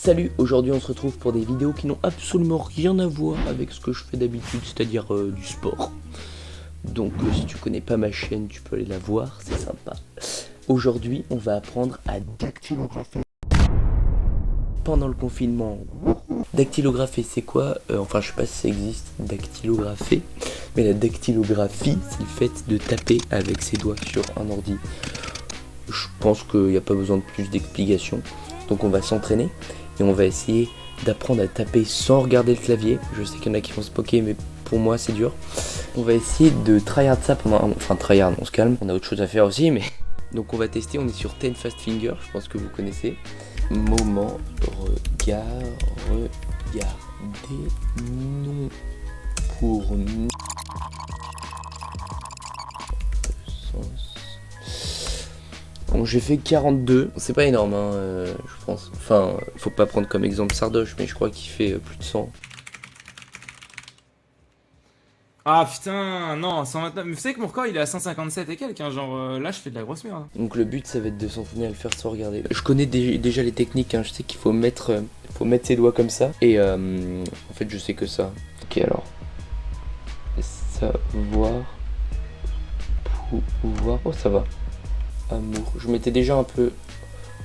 Salut, aujourd'hui on se retrouve pour des vidéos qui n'ont absolument rien à voir avec ce que je fais d'habitude, c'est-à-dire du sport. Donc si tu connais pas ma chaîne, tu peux aller la voir, c'est sympa. Aujourd'hui, on va apprendre à dactylographer. Pendant le confinement, dactylographer c'est quoi Enfin je sais pas si ça existe, dactylographer. Mais la dactylographie, c'est le fait de taper avec ses doigts sur un ordi. Je pense qu'il n'y a pas besoin de plus d'explications. Donc on va s'entraîner et on va essayer d'apprendre à taper sans regarder le clavier. Je sais qu'il y en a qui vont se poker, mais pour moi c'est dur. On va essayer de tryhard ça pendant un... Enfin tryhard, on se calme, on a autre chose à faire aussi, mais... Donc on va tester, on est sur 10 Fast Finger, je pense que vous connaissez. Moment, regardez, non pour nous. Bon, j'ai fait 42, c'est pas énorme hein, je pense. Enfin, faut pas prendre comme exemple Sardoche, mais je crois qu'il fait plus de 100. Ah putain, non, 129. Mais vous savez que mon record il est à 157 et quelques, hein, genre là je fais de la grosse merde. Donc le but ça va être de s'entraîner à le faire sans regarder. Je connais déjà les techniques, hein. Je sais qu'il faut mettre ses doigts comme ça. Et en fait je sais que ça. Ok alors. Savoir. Pouvoir. Oh ça va. Amour. Je m'étais déjà un peu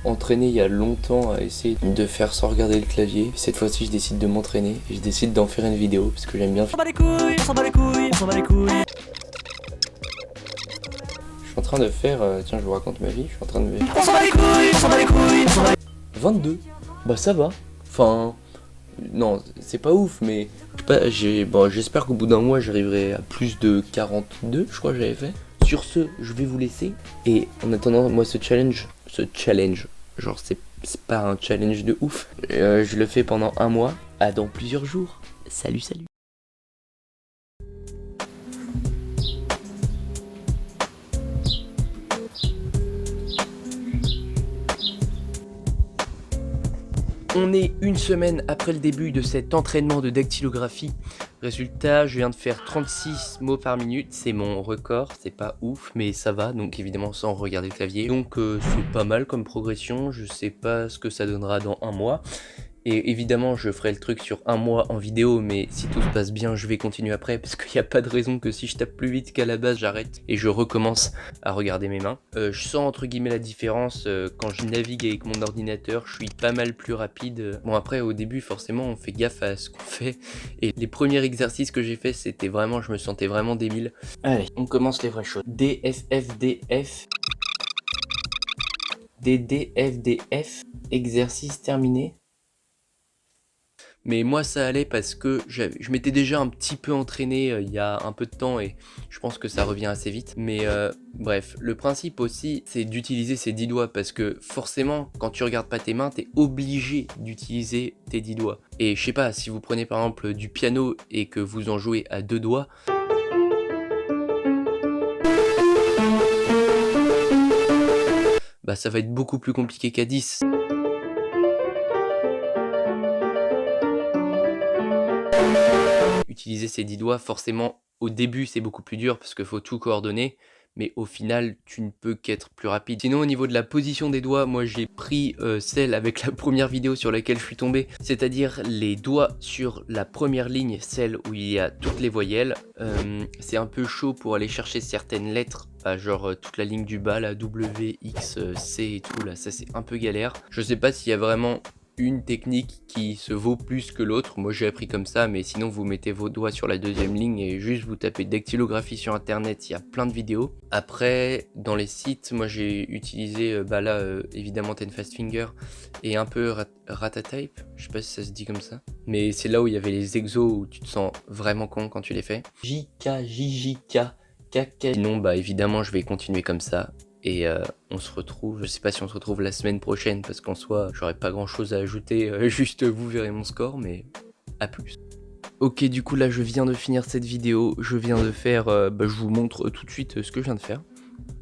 entraîné il y a longtemps à essayer de faire sans regarder le clavier. Cette fois-ci je décide de m'entraîner et je décide d'en faire une vidéo parce que j'aime bien. On s'en bat les couilles, on s'en bat les couilles, on s'en bat les couilles. Je suis en train de faire, tiens je vous raconte ma vie, je suis en train de... On s'en bat les couilles, on s'en bat les couilles, on s'en bat 22. Bah ça va. Enfin, non, c'est pas ouf, mais j'espère qu'au bout d'un mois j'arriverai à plus de 42, je crois que j'avais fait. Sur ce, je vais vous laisser. Et en attendant, moi ce challenge, genre c'est pas un challenge de ouf. Je le fais pendant un mois, à dans plusieurs jours. Salut, salut. On est une semaine après le début de cet entraînement de dactylographie. Résultat, je viens de faire 36 mots par minute. C'est mon record, c'est pas ouf, mais ça va. Donc évidemment sans regarder le clavier. Donc c'est pas mal comme progression. Je sais pas ce que ça donnera dans un mois. Et évidemment, je ferai le truc sur un mois en vidéo, mais si tout se passe bien, je vais continuer après, parce qu'il n'y a pas de raison que si je tape plus vite qu'à la base, j'arrête et je recommence à regarder mes mains. Je sens entre guillemets la différence quand je navigue avec mon ordinateur, je suis pas mal plus rapide. Bon après, au début, forcément, on fait gaffe à ce qu'on fait, et les premiers exercices que j'ai fait, c'était vraiment, je me sentais vraiment débile. Allez, on commence les vraies choses. D, F, F, D, F. D, D, F, D, F. Exercice terminé. Mais moi ça allait parce que je m'étais déjà un petit peu entraîné il y a un peu de temps et je pense que ça revient assez vite. Mais bref, le principe aussi c'est d'utiliser ses 10 doigts parce que forcément quand tu regardes pas tes mains t'es obligé d'utiliser tes 10 doigts. Et je sais pas, si vous prenez par exemple du piano et que vous en jouez à 2 doigts, bah ça va être beaucoup plus compliqué qu'à 10. Utiliser ses 10 doigts, forcément au début c'est beaucoup plus dur parce qu'il faut tout coordonner, mais au final tu ne peux qu'être plus rapide. Sinon au niveau de la position des doigts, moi j'ai pris celle avec la première vidéo sur laquelle je suis tombé, c'est-à-dire les doigts sur la première ligne, celle où il y a toutes les voyelles. C'est un peu chaud pour aller chercher certaines lettres, genre toute la ligne du bas, la W, X, C et tout, là ça c'est un peu galère. Je sais pas s'il y a vraiment une technique qui se vaut plus que l'autre, moi j'ai appris comme ça, mais sinon vous mettez vos doigts sur la deuxième ligne et juste vous tapez dactylographie sur internet, il y a plein de vidéos. Après dans les sites, moi j'ai utilisé évidemment 10 Fast Finger et un peu Ratatype, je sais pas si ça se dit comme ça, mais c'est là où il y avait les exos où tu te sens vraiment con quand tu les fais. JK, KK. Sinon bah évidemment je vais continuer comme ça. Et on se retrouve, je sais pas si on se retrouve la semaine prochaine parce qu'en soi j'aurais pas grand chose à ajouter, juste vous verrez mon score, mais à plus. Ok, du coup là je viens de finir cette vidéo, je viens de faire, je vous montre tout de suite ce que je viens de faire.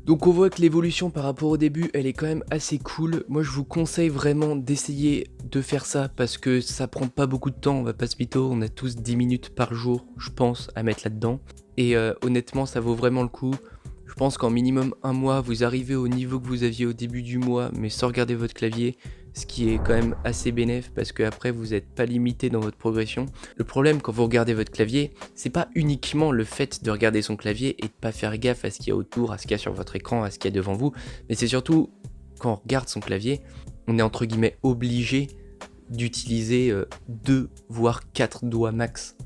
Donc on voit que l'évolution par rapport au début elle est quand même assez cool. Moi je vous conseille vraiment d'essayer de faire ça parce que ça prend pas beaucoup de temps, on va pas se mytho, on a tous 10 minutes par jour je pense à mettre là-dedans. Et honnêtement ça vaut vraiment le coup. Je pense qu'en minimum un mois, vous arrivez au niveau que vous aviez au début du mois, mais sans regarder votre clavier. ce qui est quand même assez bénéf parce que après vous n'êtes pas limité dans votre progression. Le problème quand vous regardez votre clavier, c'est pas uniquement le fait de regarder son clavier et de pas faire gaffe à ce qu'il y a autour, à ce qu'il y a sur votre écran, à ce qu'il y a devant vous, mais c'est surtout quand on regarde son clavier, on est entre guillemets obligé d'utiliser 2 voire 4 doigts max.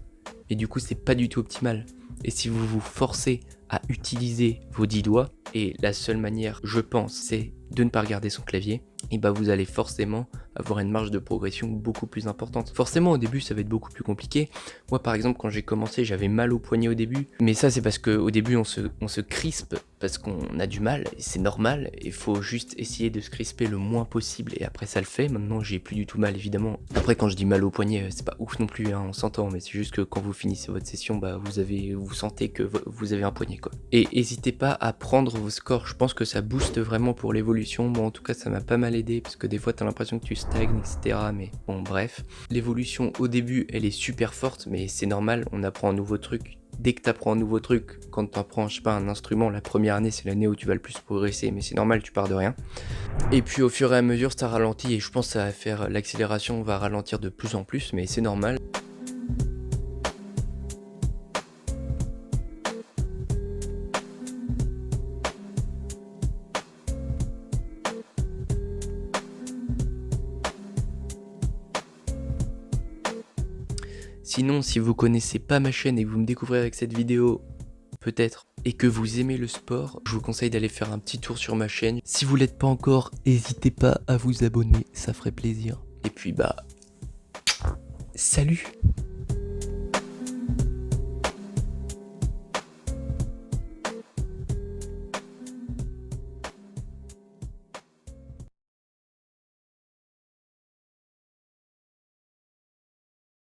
Et du coup c'est pas du tout optimal. Et si vous vous forcez à utiliser vos 10 doigts, et la seule manière, je pense, c'est de ne pas regarder son clavier, et bah vous allez forcément avoir une marge de progression beaucoup plus importante. Forcément au début ça va être beaucoup plus compliqué. Moi par exemple quand j'ai commencé j'avais mal au poignet au début, mais ça c'est parce qu'au début on se crispe parce qu'on a du mal, et c'est normal, il faut juste essayer de se crisper le moins possible et après ça le fait. Maintenant j'ai plus du tout mal évidemment. Après quand je dis mal au poignet c'est pas ouf non plus, hein, on s'entend, mais c'est juste que quand vous finissez votre session bah vous sentez que vous avez un poignet quoi. Et n'hésitez pas à prendre vos scores, je pense que ça booste vraiment pour l'évolution. Moi en tout cas ça m'a pas mal aidé parce que des fois t'as l'impression que tu stagnes etc, mais bon bref. L'évolution au début elle est super forte mais c'est normal, on apprend un nouveau truc. Dès que tu apprends un nouveau truc, quand tu apprends, je sais pas, un instrument, la première année c'est l'année où tu vas le plus progresser, mais c'est normal, tu pars de rien. Et puis au fur et à mesure ça ralentit et je pense que ça va faire, l'accélération va ralentir de plus en plus, mais c'est normal. Sinon, si vous connaissez pas ma chaîne et que vous me découvrez avec cette vidéo, peut-être, et que vous aimez le sport, je vous conseille d'aller faire un petit tour sur ma chaîne. Si vous l'êtes pas encore, n'hésitez pas à vous abonner, ça ferait plaisir. Et puis bah, salut!